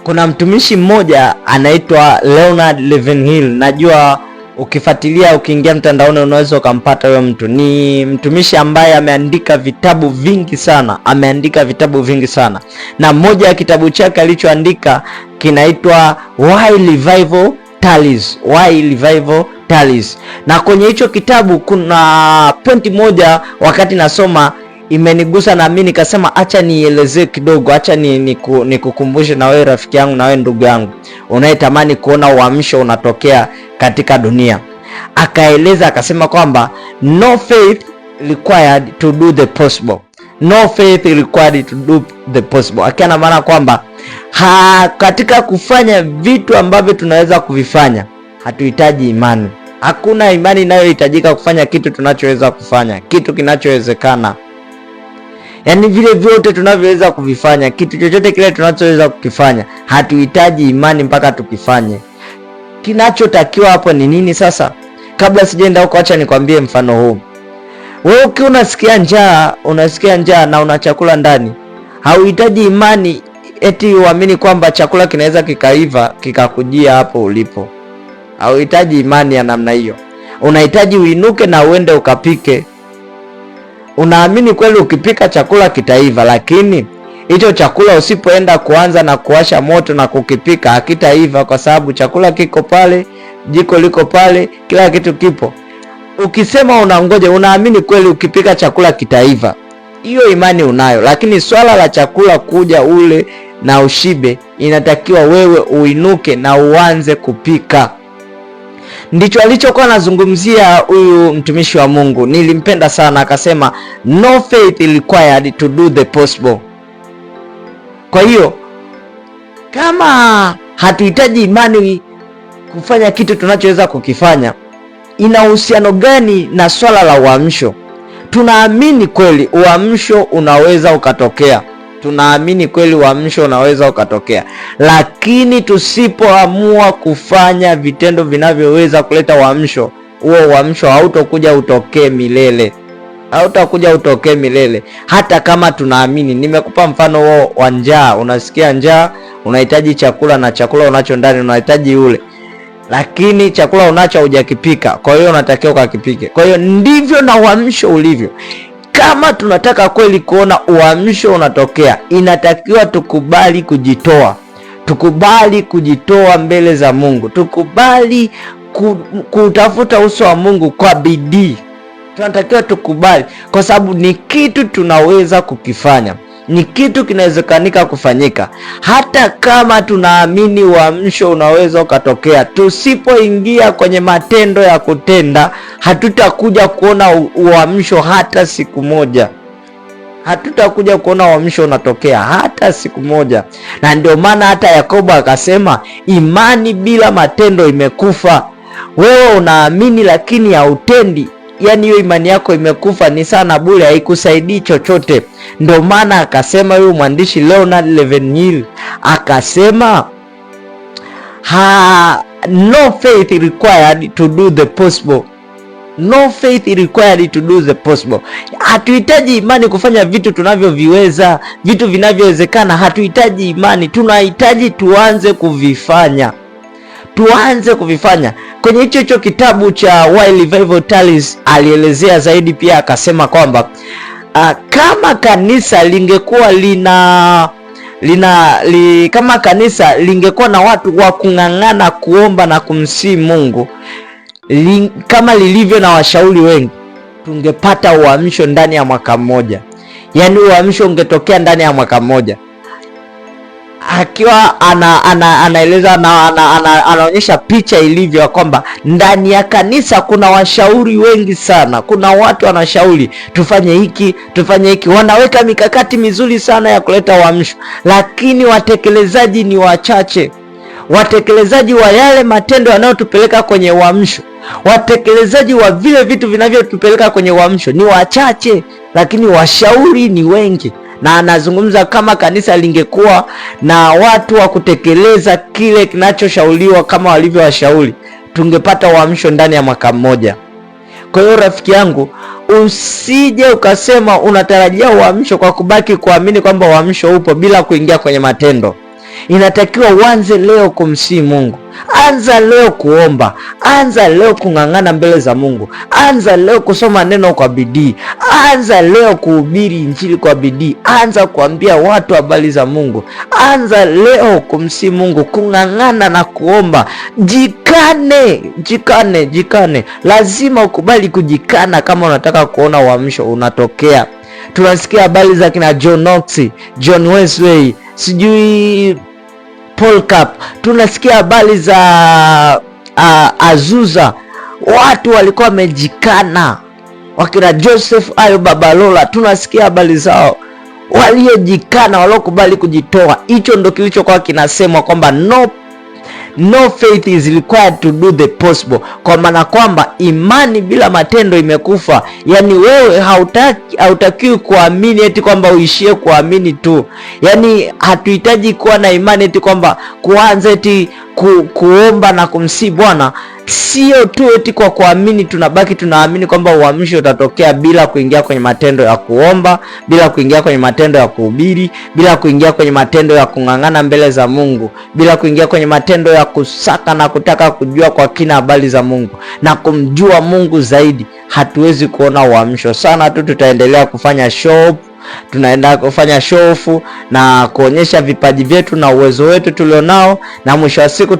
Kuna mtumishi mmoja anaitwa Leonard Ravenhill. Najua ukifuatilia, ukiingia mtandaoni unaweza ukampata huyo mtu. Ni mtumishi ambaye ameandika vitabu vingi sana, na moja ya kitabu chake alichoandika kinaitwa Why Revival Tarries. Na kwenye hicho kitabu kuna pointi moja wakati nasoma imenigusa, na mimi nikasema acha nielezee kidogo, acha nikukumbushe na wewe rafiki yangu, na wewe ndugu yangu unayetamani kuona uamsho unatokea katika dunia. Akaeleza akasema kwamba no faith required to do the possible. No faith required to do the possible. Akiana maana kwamba katika kufanya vitu ambavyo tunaweza kuvifanya hatuhitaji imani. Hakuna imani inayohitajika kufanya kitu tunachoweza kufanya, kitu kinachowezekana. Yaani vile vyote tunavyoweza kuvifanya, kitu chochote kile tunachoweza kukifanya, hatuhitaji imani mpaka tukifanye. Kinachotakiwa hapo ni nini sasa? Kabla sijaenda huko, acha nikwambie mfano huu. Wewe ukiwa unasikia njaa na una chakula ndani, hauhitaji imani eti uamini kwamba chakula kinaweza kikaiva kikakujia hapo ulipo. Hauhitaji imani ya namna hiyo. Unahitaji uinuke na uende ukapike. Unaamini kweli ukipika chakula kitaiva, lakini hicho chakula usipoenda kuanza na kuwasha moto na kukipika hakitaiva, kwa sababu chakula kiko pale, jiko liko pale, kila kitu kipo. Ukisema unangoja, unaamini kweli ukipika chakula kitaiva, hiyo imani unayo, lakini swala la chakula kuja ule na ushibe, inatakiwa wewe uinuke na uanze kupika. Ndicho alichokuwa anazungumzia huyu mtumishi wa Mungu. Nilimpenda sana, akasema no faith required to do the possible. Kwa hiyo kama hatuhitaji imani kufanya kitu tunachoweza kukifanya, ina uhusiano gani na swala la uamsho? Tunaamini kweli uamsho unaweza ukatokea, lakini tusipoamua kufanya vitendo vinavyoweza kuleta uamsho, huo uamsho hautakuja utokee milele. Hata kama tunaamini. Nimekupa mfano huo wa njaa. Unasikia njaa, unahitaji chakula, na chakula unacho ndani unahitaji ule, lakini chakula unacho hujakipika, kwa hiyo unatakiwa ukakipike. Kwa hiyo ndivyo na uamsho ulivyo. Kama tunataka kweli kuona uamsho unatokea, inatakiwa tukubali kujitoa mbele za Mungu, tukubali kutafuta uso wa Mungu kwa bidii. Tunatakiwa tukubali, kwa sababu ni kitu tunaweza kukifanya, ni kitu kinawezekanika kufanyika. Hata kama tunaamini uamsho unaweza ukatokea, tusipoingia kwenye matendo ya kutenda, hatutakuja kuona uamsho hata siku moja. Unatokea hata siku moja. Na ndio maana hata Yakobo akasema imani bila matendo imekufa. Wewe unaamini lakini hautendi, yaani hiyo imani yako imekufa, ni sana bure, haikusaidii chochote. Ndio maana akasema huyu mwandishi Leonard Ravenhill akasema no faith required to do the possible. No faith required to do the possible. Hatuhitaji imani kufanya vitu tunavyoviweza, vitu vinavyowezekana. Hatuhitaji imani, tunahitaji tuanze kuvifanya. Kwenye hicho kitabu cha Why Revival Tarries alielezea zaidi pia, akasema kwamba kama kanisa lingekuwa kama kanisa lingekuwa na watu wa kung'ang'ana kuomba na kumsihi Mungu kama lilivyo na washauri wengi, tungepata uamsho ndani ya mwaka mmoja. Yaani uamsho ungetokea ndani ya mwaka mmoja. Akiwa anaeleza anaonyesha picha ilivyo, kwamba ndani ya kanisa kuna washauri wengi sana. Kuna watu wanashauri tufanye hiki, wanaweka mikakati mizuri sana ya kuleta uamsho, lakini watekelezaji ni wachache. Watekelezaji wa yale matendo yanayotupeleka kwenye uamsho, watekelezaji wa vile vitu vinavyotupeleka kwenye uamsho ni wachache, lakini washauri ni wengi. Na anazungumza kama kanisa lingekuwa na watu wa kutekeleza kile kinachoshauriwa kama walivyowashauri, tungepata uamsho ndani ya mwaka mmoja. Kwa hiyo rafiki yangu, usije ukasema unatarajia uamsho kwa kubaki kuamini kwamba uamsho upo bila kuingia kwenye matendo. Inatakiwa uanze leo kumsihi Mungu. Anza leo kuomba, anza leo kung'ang'ana mbele za Mungu, anza leo kusoma neno kwa bidii, anza leo kuhubiri injili kwa bidii, anza kuambia watu habari za Mungu, anza leo kumsihi Mungu, kung'ang'ana na kuomba. Jikane. Lazima ukubali kujikana kama unataka kuona uamsho unatokea. Tunasikia habari za kina John Knox, John Wesley, sijui Paul Cup, tunasikia habari za Azusa. Watu walikuwa wamejikana, wakina Joseph Ayo Babalola, tunasikia habari zao, waliojikana, waliokubali kujitoa. Hicho ndo kilichokuwa kinasemwa kwamba no faith is required to do the possible, kwa maana kwamba imani bila matendo imekufa. Yani wewe hautakiwi kuamini eti kwamba uishie kuamini tu. Yani hatuhitaji kuwa na imani eti kwamba kuanza eti kuomba na kumsihi Bwana, sio tu eti kwa kuamini tunabaki tunaamini kwamba uamsho utatokea bila kuingia kwenye matendo ya kuomba, bila kuingia kwenye matendo ya kuhubiri, bila kuingia kwenye matendo ya kung'ang'ana mbele za Mungu, bila kuingia kwenye matendo ya kusaka na kutaka kujua kwa kina habari za Mungu na kumjua Mungu zaidi. Hatuwezi kuona uamsho. Sana tu tutaendelea kufanya show, tunaenda kufanya show na kuonyesha vipaji vyetu na uwezo wetu tulionao, na mwisho wa siku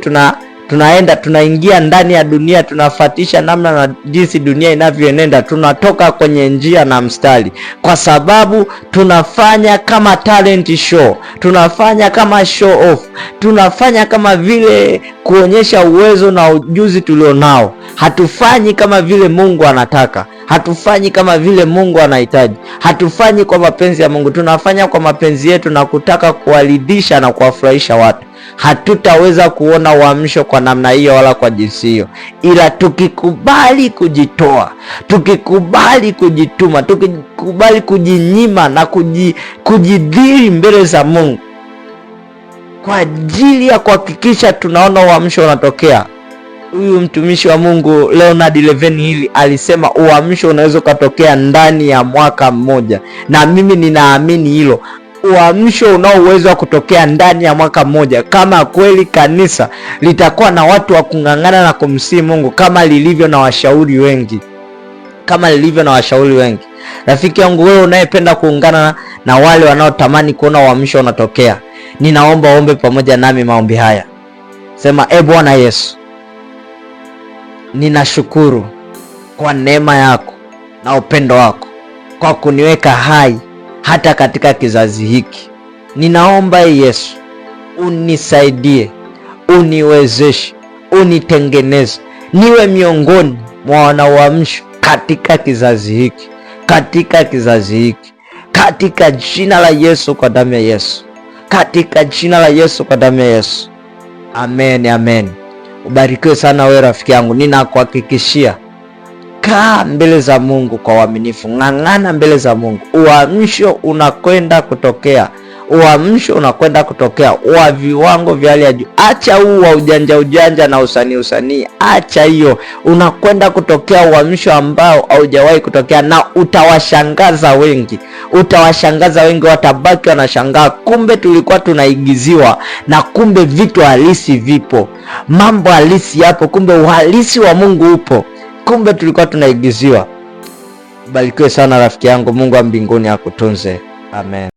tunaingia ndani ya dunia, tunafatisha namna na jinsi dunia inavyoenenda. Tunatoka kwenye njia na mstari, kwa sababu tunafanya kama talent show, tunafanya kama show off, tunafanya kama vile kuonyesha uwezo na ujuzi tulionao. Hatufanyi kama vile Mungu anataka, hatufanyi kama vile Mungu anahitaji, hatufanyi kwa mapenzi ya Mungu, tunafanya kwa mapenzi yetu na kutaka kuwaridhisha na kuwafurahisha watu. Hatutaweza kuona uamsho kwa namna hiyo wala kwa jinsi hiyo, ila tukikubali kujitoa, tukikubali kujituma, tukikubali kujinyima na kujidhiri mbele za Mungu kwa ajili ya kuhakikisha tunaona uamsho unatokea. Huyu mtumishi wa Mungu Leonard Ravenhill alisema uamsho unaweza kutokea ndani ya mwaka mmoja, na mimi ninaamini hilo. Uamsho unao uwezo wa kutokea ndani ya mwaka mmoja, kama kweli kanisa litakuwa na watu wa kung'ang'ana na kumsihi Mungu kama lilivyo na washauri wengi, Rafiki yangu, wewe unayependa kuungana na wale wanaotamani kuona uamsho unatokea, ninaomba ombe pamoja nami maombi haya. Sema: Bwana Yesu, ninashukuru kwa neema yako na upendo wako kwa kuniweka hai hata katika kizazi hiki. Ninaomba Yesu unisaidie, uniwezeshe, unitengeneze niwe miongoni mwa wanauamsho katika kizazi hiki, katika jina la Yesu, kwa damu ya Yesu, katika jina la Yesu, kwa damu ya Yesu. Amen. Ubarikiwe sana wewe rafiki yangu. Ninakuhakikishia, kaa mbele za Mungu kwa uaminifu, ng'ang'ana mbele za Mungu. Uamsho unakwenda kutokea, wa viwango vya hali ya juu. Acha huu wa ujanja na usanii, acha hiyo. Unakwenda kutokea uamsho ambao haujawahi kutokea, na utawashangaza wengi, watabaki wanashangaa, kumbe tulikuwa tunaigiziwa, na kumbe vitu halisi vipo, mambo halisi yapo, kumbe uhalisi wa Mungu upo, kumbe tulikuwa tunaigiziwa. Barikiwe sana rafiki yangu. Mungu wa mbinguni akutunze. Amen.